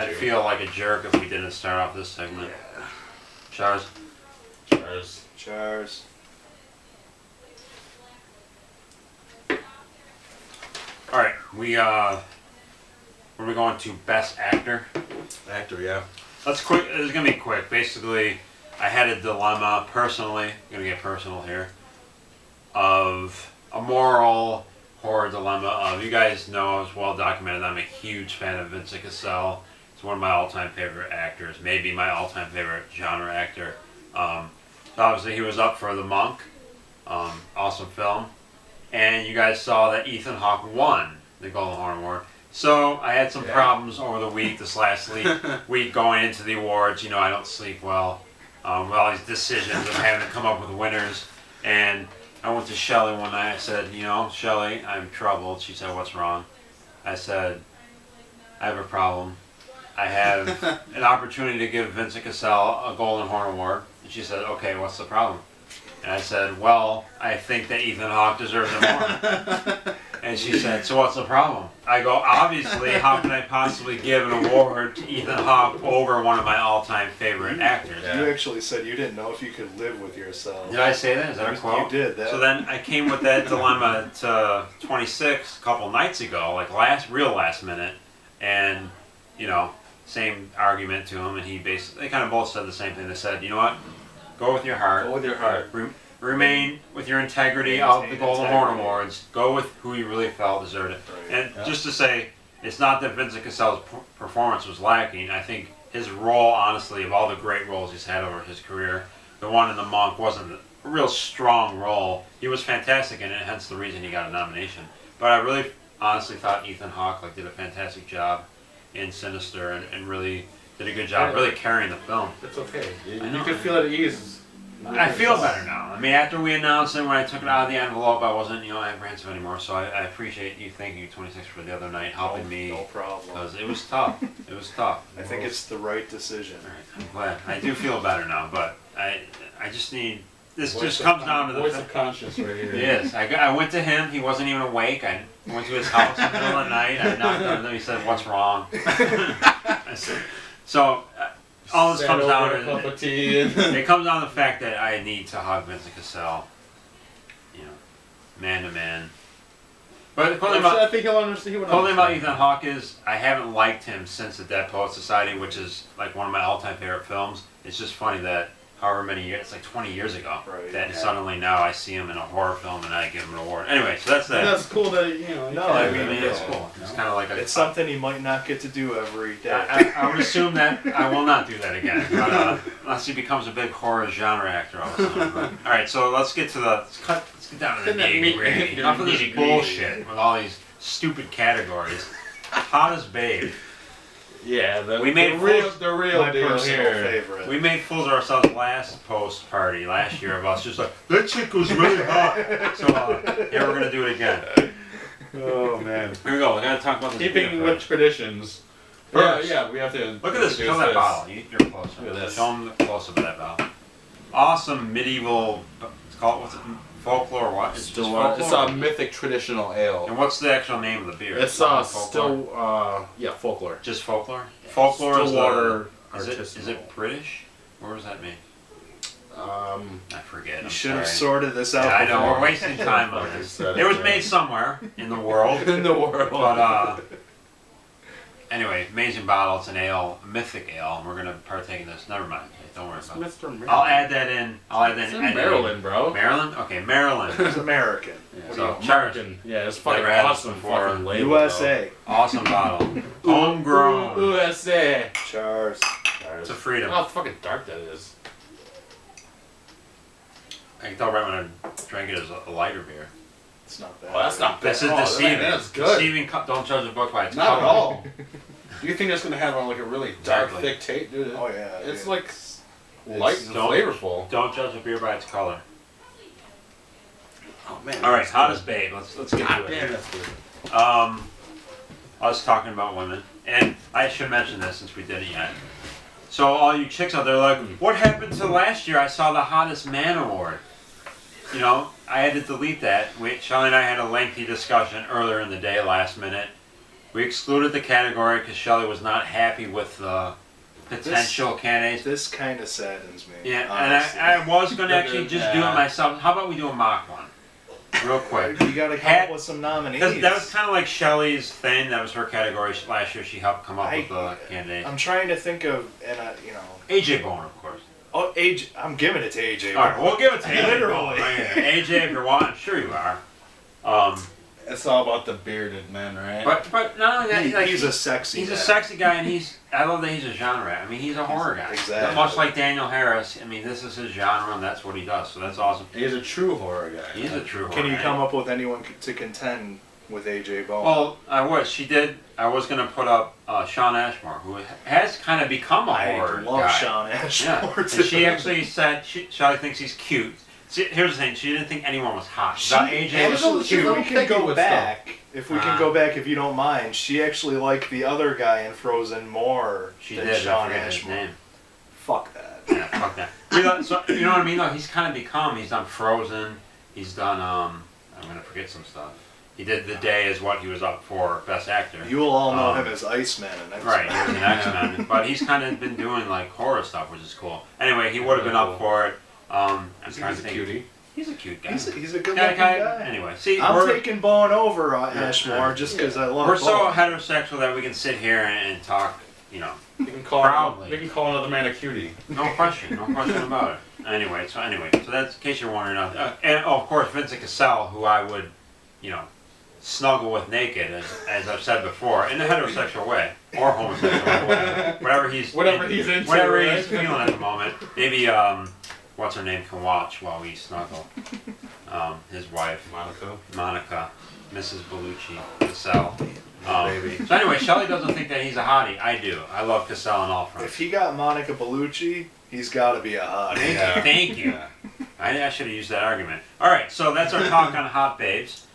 I'd feel like a jerk if we didn't start off this segment. Yeah. Charles? Cheers. Cheers. Alright, what are we going to? Best Actor? Actor, yeah. Let's quick. This is gonna be quick. Basically, I had a dilemma personally. I'm gonna get personal here. Of a moral horror dilemma. Of you guys know it's well documented. I'm a huge fan of Vincent Cassel. He's one of my all-time favorite actors. Maybe my all-time favorite genre actor. So obviously, he was up for The Monk. Awesome film. And you guys saw that Ethan Hawke won the Golden Horn Award. So I had some problems over the week, this last week going into the awards. You know, I don't sleep well with all these decisions of having to come up with winners. And I went to Shelley one night. I said, you know, Shelley, I'm troubled. She said, what's wrong? I said, I have a problem. I have an opportunity to give Vincent Cassel a Golden Horn Award. And she said, okay, what's the problem? And I said, well, I think that Ethan Hawke deserves it more. And she said, so what's the problem? I go, obviously, how can I possibly give an award to Ethan Hawke over one of my all-time favorite actors? You actually said you didn't know if you could live with yourself. Did I say that? Is that a quote? You did. That. So then I came with that dilemma to 26 a couple nights ago, like last minute. And, you know, same argument to him. And they kind of both said the same thing. They said, you know what? Go with your heart. Go with your heart. Remain with your integrity of the Golden Horn Awards. Go with who you really felt deserved it. Right. And just to say, it's not that Vincent Cassel's performance was lacking. I think his role, honestly, of all the great roles he's had over his career, the one in The Monk wasn't a real strong role. He was fantastic in it, hence the reason he got a nomination. But I really, honestly thought Ethan Hawke did a fantastic job in Sinister and really did a good job, really carrying the film. It's okay. You know. can feel at ease. I feel better now. I mean, after we announced it, when I took it out of the envelope, I wasn't, apprehensive anymore. So I appreciate you. Thank you, 26, for the other night helping me. No problem. Because it was tough. It was tough. I think it's the right decision. All right, I'm glad. I do feel better now, but I just need. This just comes down to the voice of conscience right here. Yes, I went to him. He wasn't even awake. I went to his house in the middle of the night. I knocked on him. He said, "What's wrong?" I said, so. All this comes down to cup of tea and it comes down to the fact that I need to hug Vincent Cassel, man to man. But the cool thing I think he'll understand. about Ethan Hawke is I haven't liked him since The Dead Poets Society, which is like one of my all-time favorite films. It's just funny that however many years, it's like 20 years ago, that suddenly now I see him in a horror film and I give him an award. Anyway, so that's that. And that's cool that I mean it's cool. It's kind of like it's something he might not get to do every day. I would assume that I will not do that again, but, unless he becomes a big horror genre actor all of a sudden. All right, so let's get down to the nitty-gritty. Enough of this bullshit with all these stupid categories. Hottest babe. Yeah, the real my deal personal here. favorite. We made fools of ourselves last post party last year of us just like that chick was really hot. So yeah, we're gonna do it again. Oh man. Here we go. We gotta talk about this. Keeping with traditions. First, Yeah, we have to. look at this. Show that bottle. You're close. Look at this. Show them the close up of that bottle. Awesome medieval. It's called what's it? Folklore. What? It's just folklore. It's a mythic traditional ale. And what's the actual name of the beer? It's folklore. Folklore. Just folklore. Folklore is Stillwater. Is it British? What does that mean? I forget. You should have sorted this out. Yeah, I know. before. We're wasting time on this. It was made somewhere in the world. In the world. But anyway, amazing bottle. It's an ale, a mythic ale, and we're gonna partake in this. Never mind. Don't worry about it. Mr. Maryland. I'll add that in. It's in Maryland, bro. Maryland? Okay, Maryland. He's American. Yeah. So, cheers. Yeah, it's fucking Never had this awesome. before. Fucking label, USA. Awesome bottle. Homegrown. USA. Cheers. It's a freedom. Oh, how fucking dark that is. I can tell right when I drank it as a lighter beer. It's not bad. Oh, that's not bad. This is Oh, deceiving. That's good. Deceiving. Don't judge a book by its Not cover. at all. Do you think that's gonna have like a really dark, Exactly. thick taste, dude? Oh yeah. It's dude. like light and Don't- flavorful. Don't judge a beer by its color. Oh man. All right, hottest babe. Let's get God to it. damn, that's good. I was talking about women, and I should mention this since we didn't yet. So all you chicks out there are like, what happened to last year? I saw the hottest man award. You know, I had to delete that. Shelley and I had a lengthy discussion earlier in the day, last minute, We excluded the category because Shelley was not happy with the potential candidates. This kind of saddens me. Yeah, honestly. and I was going to actually just do it Yeah. myself. How about we do a mock one? Real quick. You gotta come up with some nominees. That was kind of like Shelley's thing. That was her category last year. She helped come up with the candidate. I'm trying to think of, AJ Bowen, of course. Oh, AJ. I'm giving it to AJ. All right, we'll give it to AJ Literally. Bowen. Right here. AJ, if you're watching, I'm sure you are. It's all about the bearded men, right? But not only that, He's a sexy. He's a guy. sexy guy, and I love that he's a genre. I mean, he's a horror guy. Exactly. Much like Daniel Harris. I mean, this is his genre, and that's what he does. So that's awesome. He's a true horror guy. He's a true horror Can you guy. come up with anyone to contend with AJ Bowen? Well, I was. She did. I was going to put up Sean Ashmore, who has kind of become a horror I love guy. Sean Ashmore. Yeah. And she actually said Shelley thinks he's cute. See, here's the thing: she didn't think anyone was hot. She thought AJ was actually- cute. she's If we can picky go with back, if you don't mind, she actually liked the other guy in Frozen more She than did. I Sean forget his Ashmore. name. Fuck that. Yeah, fuck that. So, you know what I mean? Though he's kind of become. He's done Frozen. He's done. I'm gonna forget some stuff. He did The Day is what he was up for Best Actor. You will all know him as Iceman and X-Men. Right, he was an X-Men, but he's kind of been doing like horror stuff, which is cool. Anyway, he would have been up for it. I'm trying to He's a think. cutie. He's a cute guy. He's a good Kinda looking guy. Anyway, see, I'm taking Bowen over Yeah. Ashmore just because I love we're so Bowen. heterosexual that we can sit here and talk. You know, You can call Proudly. You can call another man a cutie. no question about it. Anyway, so that's in case you're wondering. And of course, Vincent Cassell, who I would, snuggle with naked, as I've said before, in a heterosexual way or homosexual way, whatever he's Whatever he's into, whatever right? he's feeling at the moment. Maybe what's her name can watch while we snuggle. His wife, Monica, Mrs. Bellucci, Cassell. Baby. So anyway, Shelley doesn't think that he's a hottie. I do. I love Cassell on all fronts. If he got Monica Bellucci, he's got to be a hottie. Thank you. I should have used that argument. All right, so that's our talk on hot babes.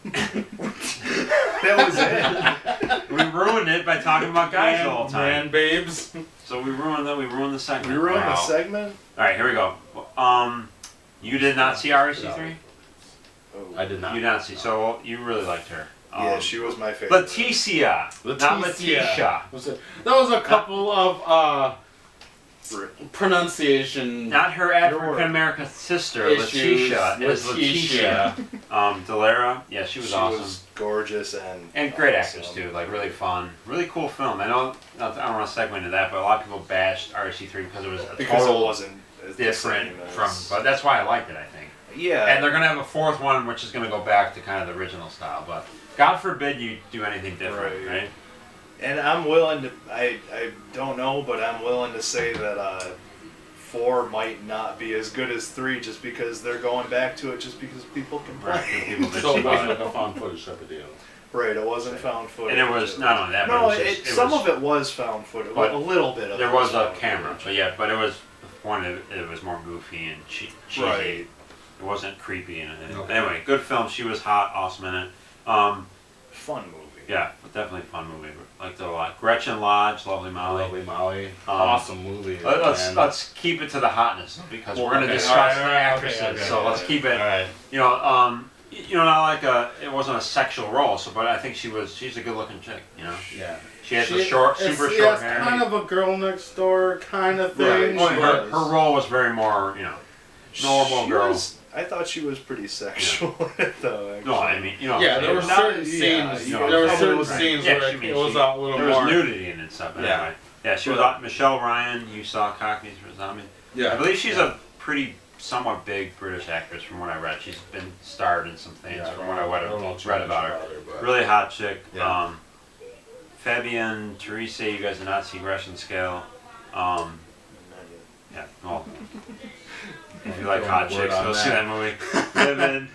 That was it. We ruined it by talking about guys all the time. Man babes. So we ruined the segment. We ruined Wow. the segment. All right, here we go. You did not see REC3? Oh. I did not. You did not see. So you really liked her. Yeah, she was my favorite. Leticia, not Letitia. That was a couple of pronunciation. Not her African American sister, issues. Letitia. It was Letitia. Delara, yeah, she was awesome. She was gorgeous and Great awesome. actors too, like really fun, really cool film. I don't want to segue into that, but a lot of people bashed REC3 because it was a because it total wasn't as different the same from. as- But that's why I liked it, I think. Yeah. And they're gonna have a fourth one, which is gonna go back to kind of the original style. But God forbid you do anything different, Right. right? And I'm willing to, I don't know, but I'm willing to say that 4 might not be as good as 3 just because they're going back to it just because people complain. Right. People bitch So it about wasn't it. like a found footage type of deal. Right, it wasn't found footage. And it was not only that, No, but it was just, some of it was found footage. But A little bit of there it was a found camera, footage. but yeah, but it was one. It was more goofy and cheesy. Right. It wasn't creepy and Okay. anyway, good film. She was hot, awesome in it. Fun movie. Yeah, definitely a fun movie. Liked it a lot. Gretchen Lodge, Lovely Molly. Lovely Molly. Awesome movie. man. Let's keep it to the hotness because we're going to Okay. discuss All the right, actresses. okay. So let's keep it. Alright. Not like it wasn't a sexual role. So, but I think she's a good-looking chick. Yeah. She has the short, super it's, short yeah, hair. it's kind of a girl next door kind of Right. thing. Well, but- her role was very more, normal She girl. I thought she was pretty sexual though. Actually. No, I mean, Yeah, there were Not- certain yeah, scenes. you know, There were right. certain Right. scenes Yeah, where she it was she- a little there more. was nudity in it and stuff. But Yeah. anyway, yeah, she was Michelle Ryan. You saw Cockneys for Zombie. Yeah. I believe she's a pretty, somewhat big British actress from what I read. She's been starred in some things from what I read about her. but- Really hot chick. Yeah. Fabian, Teresa, you guys did not see Gresham Scale. Yeah, well, if you like hot chicks, go see that movie. Living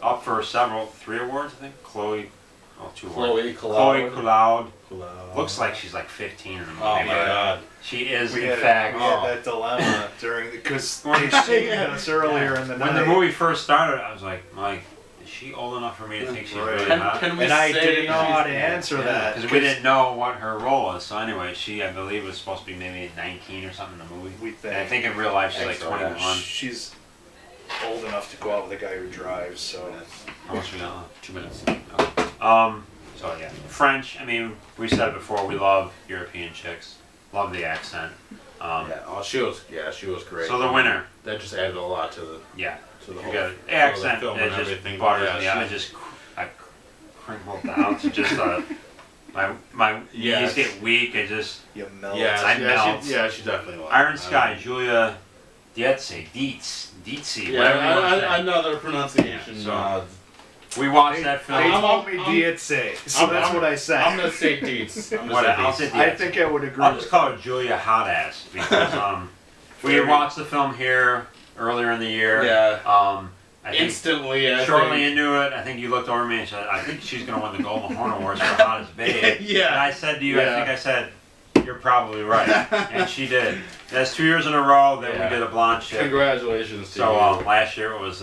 up for 3 awards, I think. 2 awards. Chloe Cloud. Looks like she's like 15 in the movie. Oh my but god. She is, We in had, fact. we had that dilemma during because they cheated us earlier in the When night. the movie first started, I was like, Mike, is she old enough for me to think she's Right. really Can, hot? can we and I say didn't know how to she's- answer that Because we didn't know what her role was. So anyway, she, I believe, was supposed to be maybe 19 or something in the movie. We And I think in real life she's like Think so, yeah. 21. She's old enough to go out with a guy who drives, so How much we got left? 2 minutes. So yeah, French. I mean, we said it before. We love European chicks. Love the accent. She was great. So the winner. That just added a lot to the Yeah. to the You whole got to the accent. film It and just everything. butters Yeah, me. she- I crinkled down to just my Yes. knees get weak. I just You melt. I melt. She definitely was. Iron Sky, Julia Dietze, Yeah, whatever you want to say. another pronunciation. Yeah, so- We watched that They film. told me Dietze, so that's what I said. I'm gonna say Dietz. I'm What, gonna I'll say say Dietz. I think I would agree. I'll just call her Julia Hotass because we had watched the film here earlier in the year. Yeah. I think Instantly, I shortly think. into it, I think you looked over at me and said, "I think she's going to win the Golden Horn Awards for hottest babe." Yeah. And I said to you, Yeah. I think I said, "You're probably right," and she did. That's 2 years in a row that Yeah. we did a blonde chick. Congratulations to So you. last year it was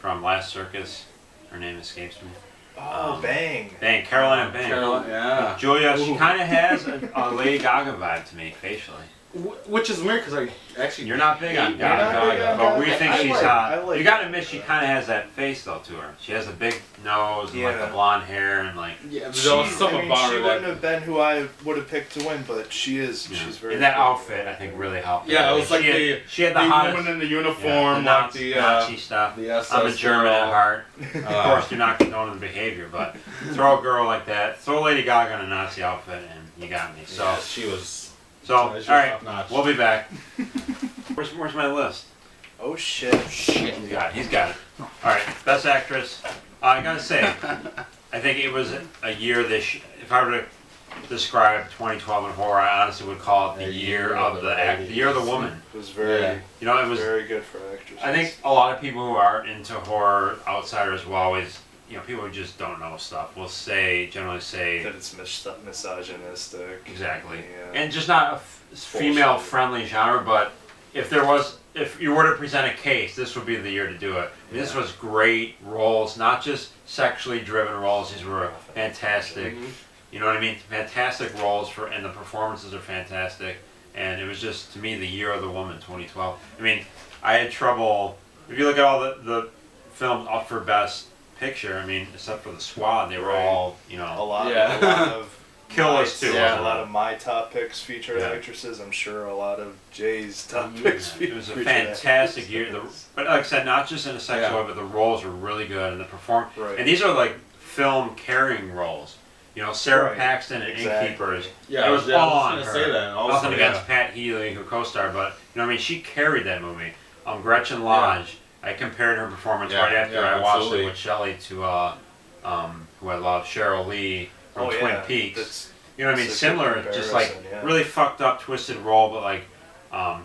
from Last Circus. Her name escapes me. Oh, Bang. Bang, Caroline Bang. Caroline, yeah. Julia, she Ooh. kind of has a Lady Gaga vibe to me facially. Which is weird because I actually. You're not big on You're not Gaga, big on but we Gaga. think I she's like- hot. I like You gotta Gaga. admit, she kind of has that face though to her. She has a big nose and like Yeah. the blonde hair and like. Yeah, there was She something about she her wouldn't that. have been who I would have picked to win, but she is. You know, She's very. and that pretty. outfit, I think, really helped. Yeah, her. it was like she had the the hottest. woman in the Yeah, uniform, the like Nazi, the Nazi stuff. the SS I'm a German at girl. heart. Of course, you're not condoning the behavior, but throw a girl like that, throw Lady Gaga in a Nazi outfit, and you got me. So, Yeah, she was. so all she was right, top-notch. we'll be back. Where's my list? Oh shit. He's got it. All right, best actress. I gotta say, I think it was a year if I were to describe 2012 in horror, I honestly would call it the year of the year of the woman. It was very, Yeah. You know, it was. very good for actresses. I think a lot of people who are into horror, outsiders, will always, people who just don't know stuff, will generally say that it's misogynistic. exactly, Yeah. and just not a female-friendly genre. But if you were to present a case, this would be the year to do it. I mean, this was great roles, not just sexually driven roles. These were fantastic. You know what I mean? Fantastic roles and the performances are fantastic. And it was just, to me, the year of the woman, 2012. I mean, I had trouble. If you look at all the films up for Best Picture, I mean, except for The Squad, they were Right. all, A lot of Kill Us too. Yeah. A lot of my top picks featured Yeah. actresses. I'm sure a lot of Jay's top Yeah, picks. it was a featured fantastic actresses. year. But like I said, not just in a sexual Yeah. way, but the roles were really good and the Right. And these are like film carrying roles. Sarah Right. Paxton and Exactly. Innkeepers. Yeah, It was I all was on gonna her. say that. Also, Nothing yeah. against Pat Healy, who co-starred, but she carried that movie. Gretchen Lodge. I compared her performance Yeah, right after yeah, I watched absolutely. it with Shelley to who I love, Cheryl Lee from Oh, Twin yeah. Peaks. That's, You know what I mean? that's a good Similar, just like comparison, yeah. really fucked up, twisted role, but like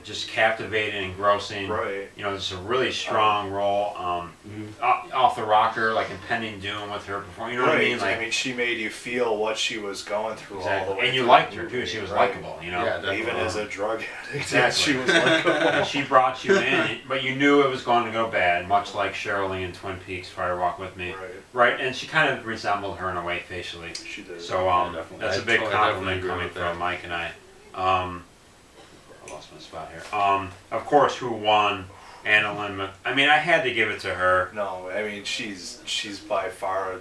just captivating, engrossing. right. Just a really strong role. Off the rocker, like Impending Doom with her performance. You know what I mean? Like she made you feel what she was going through all the exactly. way. And you through liked the her too. movie, She was right? likable. Yeah, definitely. Even as a drug addict, Exactly. she was likable. And she brought you in, but you knew it was going to go bad, much like Cheryl Lee in Twin Peaks, Fire Walk with Me. Right. Right, and she kind of resembled her in a way facially. She did. So definitely. that's a I big totally compliment agree coming with from that. Mike and I. I lost my spot here. Of course, who won? Anna Lynn. I mean, I had to give it to her. No, I mean she's by far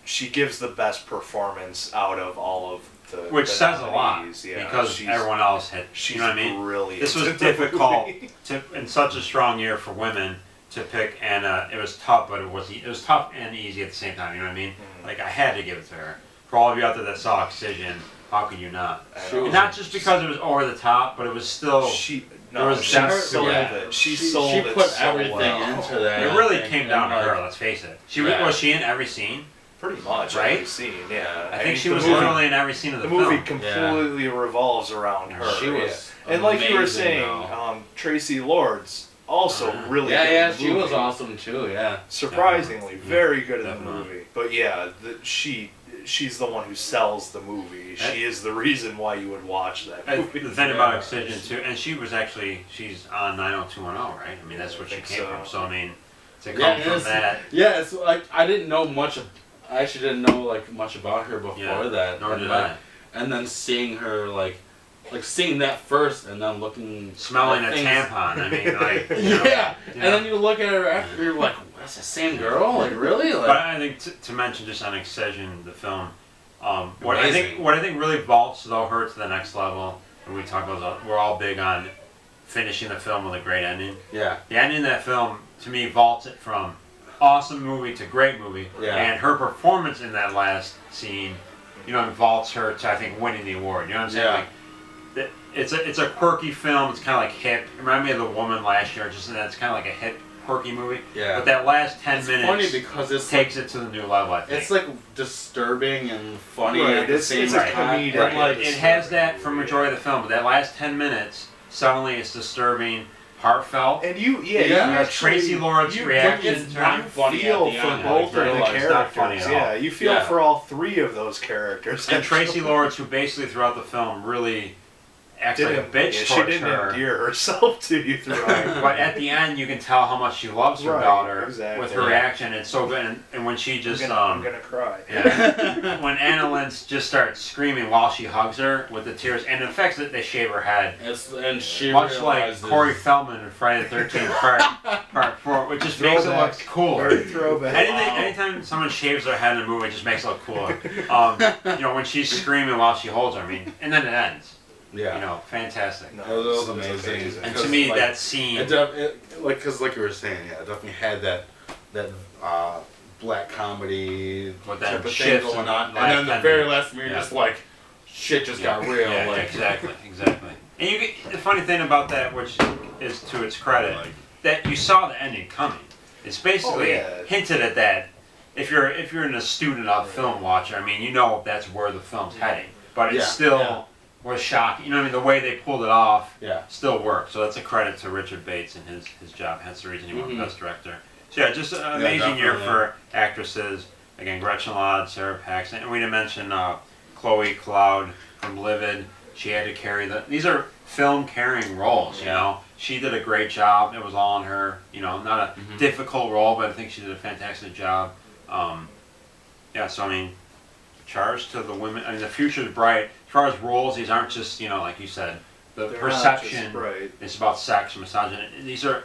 she gives the best performance out of all of the Which the says a lot nominees. Yeah, because she's, everyone else had. she's You know what I mean? brilliant. This was in the difficult movie. in such a strong year for women to pick Anna. It was tough, but it was tough and easy at the same time. You know what I mean? Like I had to give it to her. For all of you out there that saw Excision, how could you not? I She know. was- And not just because it was over the top, but it was still. No, was she depth to sold it. it. She She sold it put so everything well. into that. It really I think, came down to and, her. like, Let's face it. Yeah. Was she in every scene? Pretty much Right? every scene. Yeah, I think mean, she the was movie- literally in every scene of the, The movie film. completely revolves around her. She was yeah. And like you were amazing, saying, though. Tracy Lords also really Yeah, good yeah, in the she was movie. awesome too. Yeah. Surprisingly, very good in the Definitely. movie. But yeah, she's the one who sells the movie. She is the reason why you would watch that And movie. the thing about Excision too, and she's on 90210, right? I mean, that's where I she think came so. from. So I mean, to come Yeah, from it's- that, Yeah, it's like I didn't know much. I actually didn't know like much about her before Yeah, that. nor and did like, I. And then seeing her like seeing that first, and then looking Smelling a at things- tampon. I mean, like you know. Yeah. Yeah. And then you look at her after, you're like, that's the same girl? Like really? But Like I think to mention just on Excision, the film, What I think really vaults though her to the next level, and we talk about we're all big on finishing the film with a great ending. Yeah. The ending of that film to me vaults it from awesome movie to great movie, Yeah. and her performance in that last scene, vaults her to I think winning the award. You know what I'm saying? Yeah. Like, it's a quirky film. It's kind of like hip. It reminded me of The Woman last year. Just that it's kind of like a hip, quirky movie. Yeah. But that last 10 minutes funny because it takes it to the new level. I think it's like disturbing and funny Right, at the it's same a time. comedic Right. Right. It has that for majority of the film, but that last 10 minutes suddenly it's disturbing, heartfelt. And you Yeah. actually, Tracy Lord's you, reaction it's to not it. funny feel at the for end, both like, of the it's not characters. funny at all. Yeah, you feel Yeah. for all three of those characters. And Tracy Lords, who basically throughout the film really acts like a bitch she towards didn't her. endear herself to you throughout. But at the end, you can tell how much she loves her Right, daughter exactly. with her reaction. It's so good. And when she just, I'm gonna cry. yeah, when Anna Lynch just starts screaming while she hugs her with the tears, and the fact that they shave her head, And she much like realizes- Corey Feldman in Friday the 13th part 4, which just makes it look Throwback. cooler. Very throwback. Anytime someone shaves their head in a movie, it just makes it look cooler. When she's screaming while she holds her, and then it ends. Yeah. Fantastic. No, It was it's amazing. And Because, to me, like, that scene, because like you were saying, yeah, it definitely had that black comedy With that type of thing shifts going and on, like and then the that- very last minute, yeah. just like shit just got real. yeah, like exactly. And you get, the funny thing about that, which is to its credit, that you saw the ending coming. It's basically yeah. hinted at that. If you're a student of film watcher, you know that's where the film's heading. But it Yeah, still yeah. was shocking. You know what I mean? The way they pulled it off Yeah. still worked. So that's a credit to Richard Bates and his job. Hence the reason he won Mhm. Best Director. So yeah, just an amazing year definitely. for actresses. Again, Gretchen Lod, Sarah Paxton, and we didn't mention Chloe Cloud from Livid. She had to carry these are film carrying roles. You know, she did a great job. It was all on her. Not a difficult role, but I think she did a fantastic job. So charge to the women. The future's bright. As far as roles, these aren't just like you said, the They're not perception. just right. It's about sex, misogyny. These are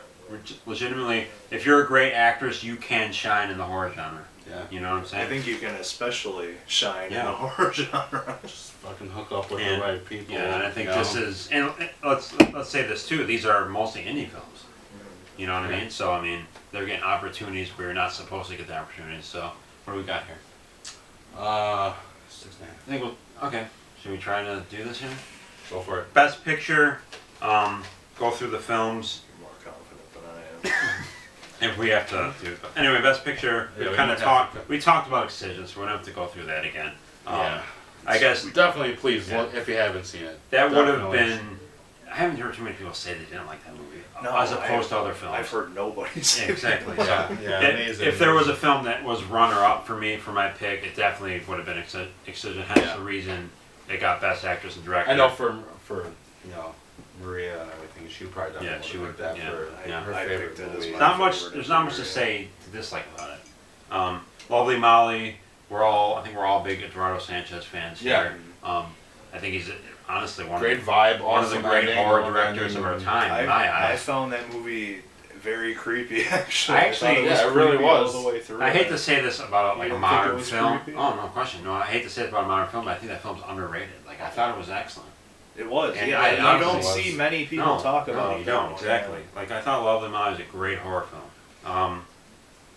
legitimately. If you're a great actress, you can shine in the horror genre. Yeah. You know what I'm saying? I think you can especially shine in Yeah. the horror genre. Just fucking hook up with And- the right people. Yeah, and I think you know? this is. And let's say this too. These are mostly indie films. You know what I mean? So they're getting opportunities where you're not supposed to get the opportunities. So what do we got here? 6.5. I think okay. Should we try to do this here? Go for it. Best Picture. Go through the films. You're more confident than I am. If we have to do it. Anyway, Best Picture. Yeah, We we kind of don't have talked. to. We talked about Excision, so we don't have to go through that again. Yeah. I guess Definitely, please Yeah. look if you haven't seen it. that would have Definitely. been. I haven't heard too many people say they didn't like that movie, No, as opposed to other films. I've heard nobody say Yeah, exactly. Yeah, So, yeah, if- amazing. If there was a film that was runner-up for me for my pick, it definitely would have been Excision. Hence Yeah. the reason it got Best Actress and Director. I know for Maria and everything, she probably definitely Yeah, she would would- pick that yeah, for yeah. her I favorite picked it as movie. my Not much. favorite There's not much to movie. say to dislike about it. Lovely Molly. I think we're all big Eduardo Sanchez fans Yeah. here. I think he's honestly Great vibe, one of the awesome great ending, horror well directors of our ending. time, in my I eyes. found that movie very creepy. Actually, I thought actually- yeah, it really creepy was. all the way through. I hate to say this about like You a don't think it modern was film. creepy? Oh, no question. No, I hate to say it about a modern film, but I think that film's underrated. Like I thought it was excellent. It was. And Yeah, it you honestly don't was. see many people No, talk no, about. you that don't one, exactly. yeah. Like I thought Lovely Molly was a great horror film.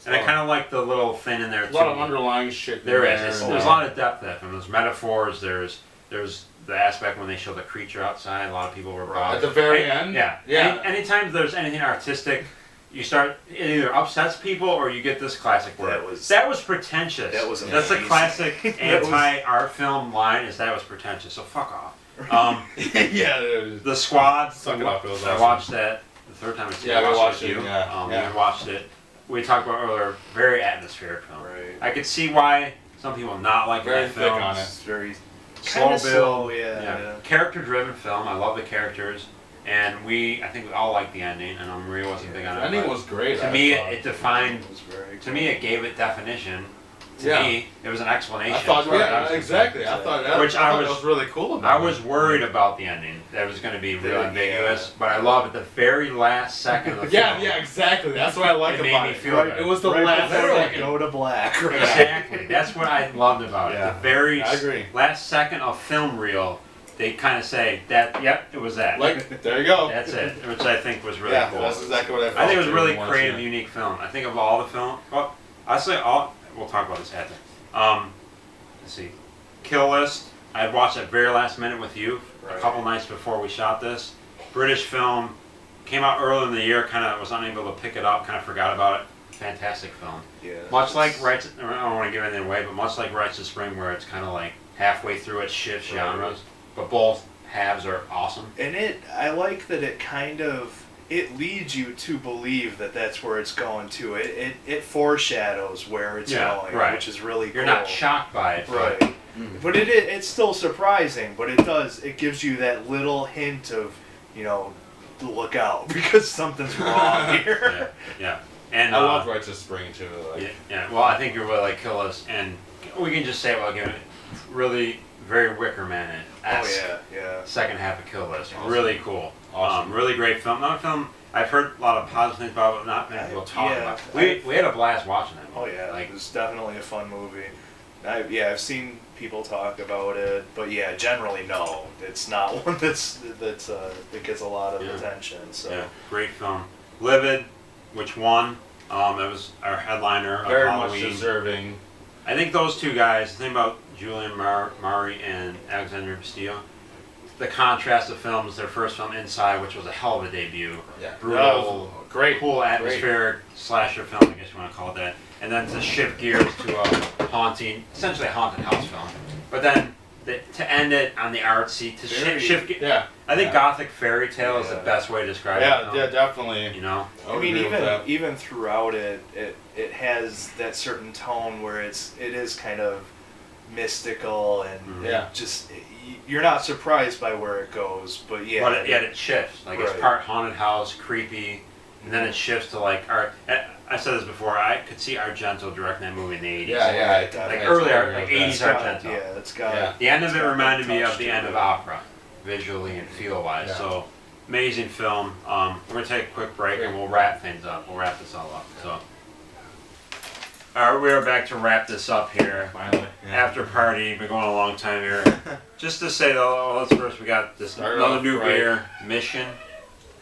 And I kind of like the little thing in there A too. lot of underlying shit. There in is. there. There's a lot of depth to that film. There's metaphors. There's the aspect when they show the creature outside. A lot of people were bothered. At the very end? Yeah. Yeah. Anytime there's anything artistic, it either upsets people or you get this classic word. That was pretentious. That was That's a amazing. classic That was- anti-art film line. Is that was pretentious? So fuck off. Yeah, it was- The Squad. Suck it up, it was I awesome. watched that the third time. Yeah, we watched with it, you. yeah, yeah. We watched it. We talked about earlier. Very atmospheric film. Right. I could see why some people not like Very that thick film. on it. It's very Slow kinda build. slow, yeah. Character-driven film. I love the characters, and I think we all liked the ending. I know Maria wasn't big on The it. ending but was great. to I me, thought. it defined. It was very To me, it gave it definition. to Yeah. me, it was an explanation. I thought, yeah, Right. exactly. I thought that, Which I I thought was- that was really cool I about was it. worried about the ending. That it was going to be real Yeah. ambiguous, but I love it. The very last second of the Yeah, film. yeah, exactly. That's what I like It made about me it. feel Right. good. It was the Right last before they second. go to black. Right? Exactly. That's what I loved about it. Yeah. The very I agree. last second of film reel, they kind of say that. Yep, it was that. Like, there you go. That's it, which I think was really yeah, cool. that's exactly what I felt. I think it was a too really when I creative, seen it. unique film. I think of all the film. Well, honestly, we'll talk about this after. Let's see, Kill List. I had watched at very last minute with you a Right. couple nights before we shot this. British film, came out early in the year. Kind of was unable to pick it up. Kind of forgot about it. Fantastic film. Yeah. Much like Rights, I don't want to give anything away, but much like Rights of Spring, where it's kind of like halfway through it shifts Right. genres, but both halves are awesome. And I like that it kind of, it leads you to believe that that's where it's going to. It foreshadows where it's Yeah, going, right. which is really You're cool. not shocked by it, but Right. But it's still surprising, but it gives you that little hint of, look out, because something's wrong here. yeah. And I love Rights of Spring too. Like, yeah. Well, I think you're really like Kill Us, and we can just say about giving it really very Wicker Man. Oh yeah. Second half of Kill List. Awesome. Really cool. Awesome. Really great film. Not a film I've heard a lot of positive things about, but not many people talk Yeah, about. We had a blast watching that movie. Oh yeah, Like, it was definitely a fun movie. I've seen people talk about it, but yeah, generally no, it's not one that gets a lot of Yeah. attention. So yeah, great film. Livid, which won. It was our headliner of very much Halloween. deserving. I think those two guys, the thing about Julian Murray and Alexander Castillo, the contrast of films, their first film, Inside, which was a hell of a debut. Yeah. Brutal, Great. cool atmospheric slasher film, I guess you want to call it that. And then to shift gears to a haunting, essentially a haunted house film. But then to end it on the artsy, to Very- shift. Yeah. I think Yeah. Gothic fairy tale is the Yeah. best way to describe Yeah, it. yeah, definitely. You know? I I would mean, agree with that. even throughout it has that certain tone where it is kind of mystical and Yeah. just you're not surprised by where it goes, but yeah. But yet it shifts. Like it's Right. part haunted house, creepy, and then it shifts to like art. I said this before. I could see Argento directing that movie in the '80s. Yeah, yeah. Like Like definitely. earlier, like Yeah. 80s Argento. Yeah, it's got. Yeah. The end of it's it got reminded that me touch of the to end of it. Opera, visually and feel wise. Yeah. So amazing film. We're gonna take a quick break and we'll wrap things up. We'll wrap this all up. So. All right, we are back to wrap this up here. Finally. After party, been going a long time here. Just to say though, let's first we got this Start another off new right. beer, Mission.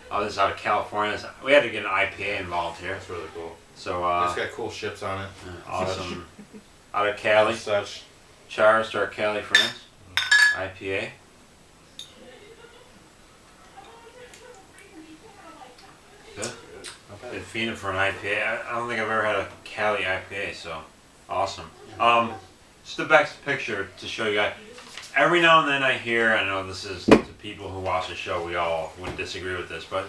Oh, this is out of California. We had to get an IPA involved here. That's really cool. So It's got cool ships on it. awesome. Out of Cali. As such. Cheers to our Cali friends. IPA. Good. Been fiending for an IPA. I don't think I've ever had a Cali IPA, so awesome. Just the best picture to show you guys. Every now and then I hear, I know this is to people who watch the show, we all would disagree with this, but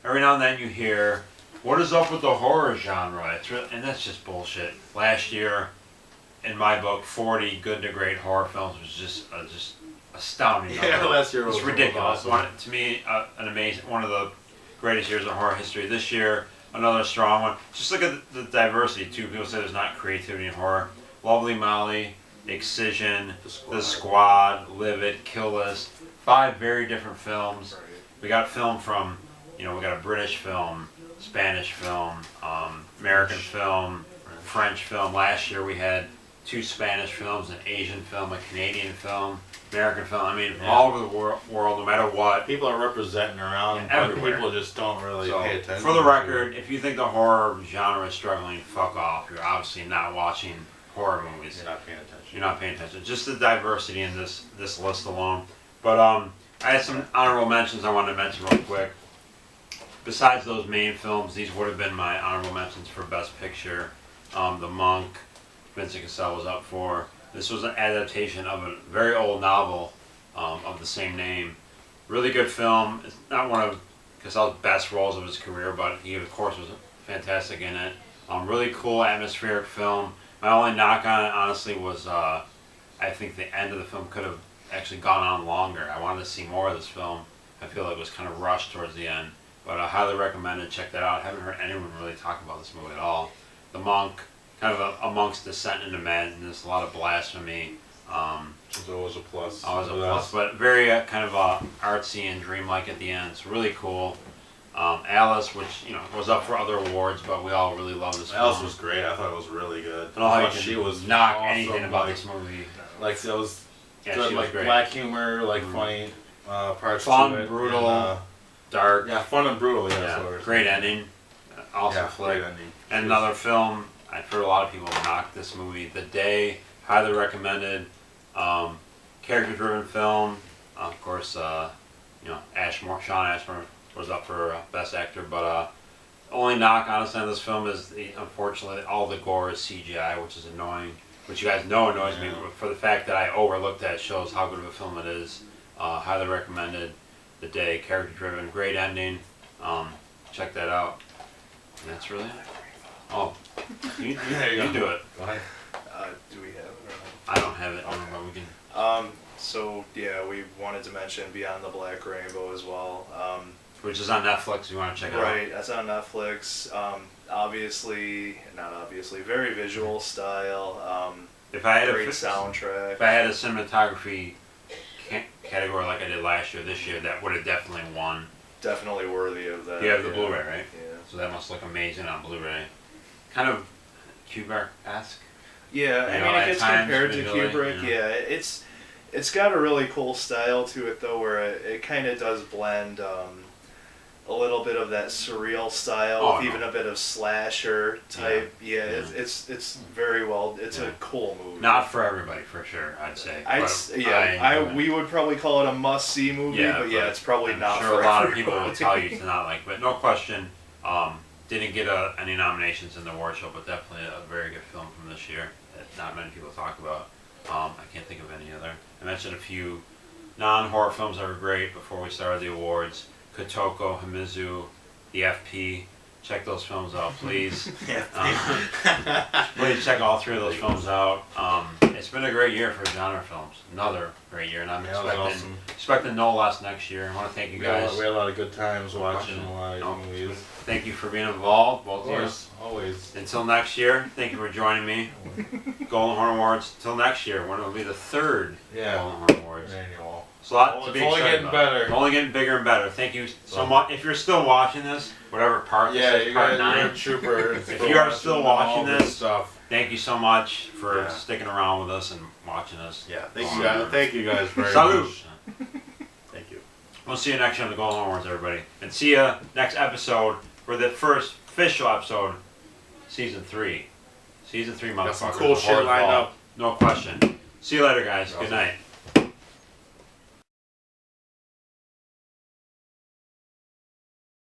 every now and then you hear, what is up with the horror genre? It's really, and that's just bullshit. Last year, in my book, 40 good to great horror films was just astounding. Yeah, number. last year It's was ridiculous. awesome. To me, an amazing, one of the greatest years of horror history. This year, another strong one. Just look at the diversity too. People say there's not creativity in horror. Lovely Molly, Excision, The Squad, Livid, Kill List. 5 very different films. We got film from, we got a British film, Spanish film, American film, French film. Last year we had 2 Spanish films, an Asian film, a Canadian film, American film. I mean, from all over the world, no matter what. People are representing around, Yeah, but everywhere. people just don't really So, pay attention. for the to record, if you think the horror genre is struggling, fuck off. You're obviously not watching horror movies. You're not paying attention. You're not paying attention. Just the diversity in this list alone. But I had some honorable mentions I wanted to mention real quick. Besides those main films, these would have been my honorable mentions for Best Picture. The Monk, Vincent Cassel was up for. This was an adaptation of a very old novel of the same name. Really good film. It's not one of Cassel's best roles of his career, but he of course was fantastic in it. Really cool atmospheric film. My only knock on it, honestly, was I think the end of the film could have actually gone on longer. I wanted to see more of this film. I feel like it was kind of rushed towards the end, but I highly recommend it. Check that out. I haven't heard anyone really talk about this movie at all. The Monk, kind of amongst Descent into Madness, a lot of blasphemy. It's always a plus. Always a plus, but very kind of artsy and dreamlike at the end. It's really cool. Alice, which was up for other awards, but we all really love this. Alice film. was great. I thought it was really good. I don't know how you thought can she was knock awesome, anything about like, this movie. Like that was Yeah, good, she was like great. black humor, like funny parts Fun, to it. brutal, and, dark. yeah, fun and brutal. Yeah, Yeah, so it's- great ending. Awesome Yeah, flick. great ending. And another film, I've heard a lot of people knock this movie. The Day, highly recommended. Character-driven film. Of course, Sean Ashmore was up for Best Actor, but only knock, honestly, on this film is, unfortunately, all the gore is CGI, which is annoying. Which you guys know annoys me, but for the fact that I overlooked that shows how good of a film it is. Highly recommended. The Day, character-driven, great ending. Check that out. And that's really it. Oh, you do it. Go ahead. Do we have it or I don't have it, but we can. not? So yeah, we wanted to mention Beyond the Black Rainbow as well. Which is on Netflix if you want to check it out. Right, that's on Netflix. Not obviously, very visual style. If I had Great if soundtrack. I had a cinematography category like I did last year, this year, that would have definitely won. Definitely worthy of that. You have the yeah. Blu-ray, right? Yeah. So that must look amazing on Blu-ray. Kind of Kubrick-esque. Yeah, I You know, mean, at it gets times, compared to visually, Kubrick. yeah. Yeah, it's got a really cool style to it though, where it kind of does blend a little bit of that surreal style Oh, with no. even a bit of slasher type. Yeah, Yeah. it's very well. It's Yeah. a cool movie. Not for everybody, for sure, I'd say. But we would probably call it a must-see movie, Yeah, but yeah, but it's probably I'm not sure for a lot of people will everybody. tell you to not like, but no question, didn't get any nominations in the award show, but definitely a very good film from this year that not many people talk about. I can't think of any other. I mentioned a few non-horror films that were great before we started the awards. Kotoko, Himizu, The FP. Check those films out, please. Please check all three of those films out. It's been a great year for genre films. Another great year, and I'm Yeah, it was expecting awesome. expecting no less next year. I want to thank you guys. We had a lot of good times watching a lot No. of movies. Thank you for being involved, both Of of you. course, always. Until next year, thank you for joining me. Golden Horn Awards. Until next year, when it will be the third Yeah. Golden Horn Awards. Annual. It's a lot Oh, to it's be only excited getting about. better. It's only getting bigger and better. Thank you so So- much. If you're still watching this, whatever part Yeah, this is, you part guys, you're 9, a trooper. If you are still watching all this, stuff. thank you so much for Yeah. sticking around with us and watching us. Yeah, thank you guys. Thank you guys very Salute. much. Thank you. We'll see you next year on the Golden Awards, everybody. And see you next episode for the first official episode, Season 3. Season 3, motherfuckers. Got some cool The shit Horror's lined Ball. up. No question. See you later, guys. Good Awesome. night.